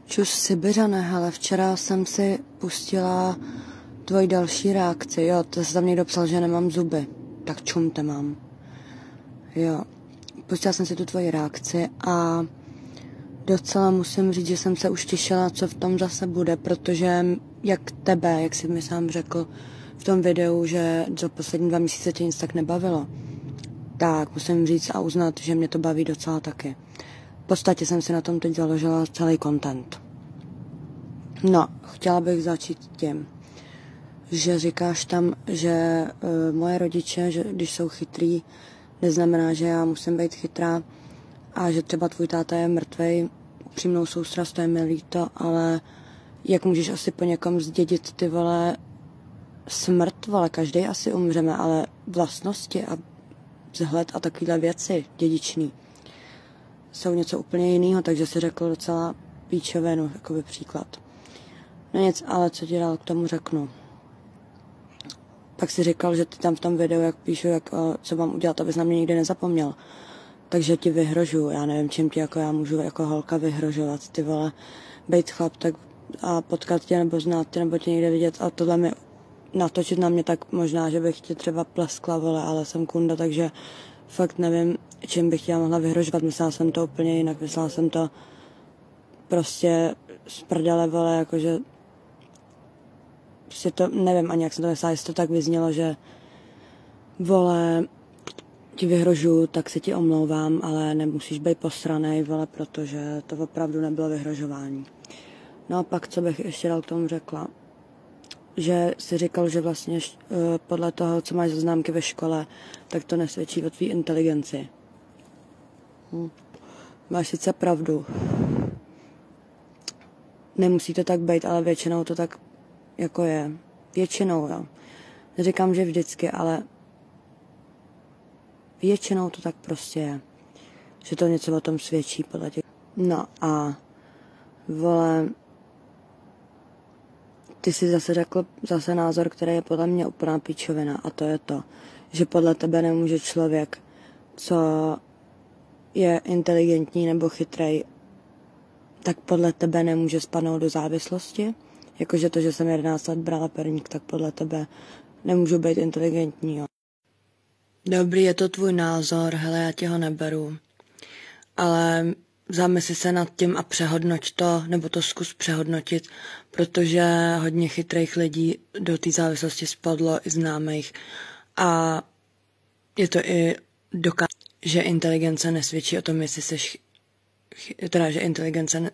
Čus Sibiřane, hele, včera jsem si pustila tvoji další reakci, jo, to se tam někdo psal, že nemám zuby, tak čumte mám. Jo, pustila jsem si tu tvoji reakci a docela musím říct, že jsem se už těšila, co v tom zase bude, protože jak tebe, jak jsi mi sám řekl v tom videu, že za poslední 2 měsíce tě nic tak nebavilo, tak musím říct a uznat, že mě to baví docela taky. V podstatě jsem si na tom teď založila celý content. No, chtěla bych začít tím, že říkáš tam, že moje rodiče, že když jsou chytrý, neznamená, že já musím být chytrá a že třeba tvůj táta je mrtvej, upřímnou soustrast, to je mi líto, ale jak můžeš asi po někom zdědit ty vole smrt, vole, každý asi umřeme, ale vlastnosti a vzhled a takovéhle věci dědičný jsou něco úplně jiného, takže si řekl docela píčovinu, jakoby příklad. No nic, ale co ti dál k tomu řeknu. Pak si říkal, že ty tam v tom videu, jak píšu, co mám udělat, abys na mě nikdy nezapomněl. Takže ti vyhrožuju, já nevím, čím ti jako já můžu jako holka vyhrožovat, ty vole, bejt chlap, tak a potkat tě nebo znát tě, nebo tě někde vidět a tohle mi natočit na mě, tak možná, že bych tě třeba pleskla, vole, ale jsem kunda, takže fakt nevím, čím bych tě mohla vyhrožovat, myslela jsem to úplně jinak, myslela jsem to prostě z prdele, vole, jakože prostě to, nevím ani jak jsem to myslela, jestli to tak vyznělo, že vole, ti vyhrožuju, tak se ti omlouvám, ale nemusíš být posranej, vole, protože to opravdu nebylo vyhrožování. No a pak, co bych ještě dal k tomu řekla, že jsi říkal, že vlastně podle toho, co máš za známky ve škole, tak to nesvědčí o tvý inteligenci. Máš sice pravdu. Nemusí to tak být, ale většinou to tak jako je. Většinou, jo. Neříkám, že vždycky, ale většinou to tak prostě je. Že to něco o tom svědčí podle těch. No a vole, ty jsi zase řekl názor, který je podle mě úplná píčovina, a to je to, že podle tebe nemůže člověk, co je inteligentní nebo chytrej, tak podle tebe nemůže spadnout do závislosti. Jakože to, že jsem 11 let brala perník, tak podle tebe nemůžu být inteligentní, jo. Dobrý, je to tvůj názor, hele, já ti ho neberu. Ale zamysli se nad tím a přehodnoť to, nebo to zkus přehodnotit, protože hodně chytrých lidí do té závislosti spadlo, i známých. A je to i že inteligence nesvědčí o tom, jestli seš, teda, že inteligence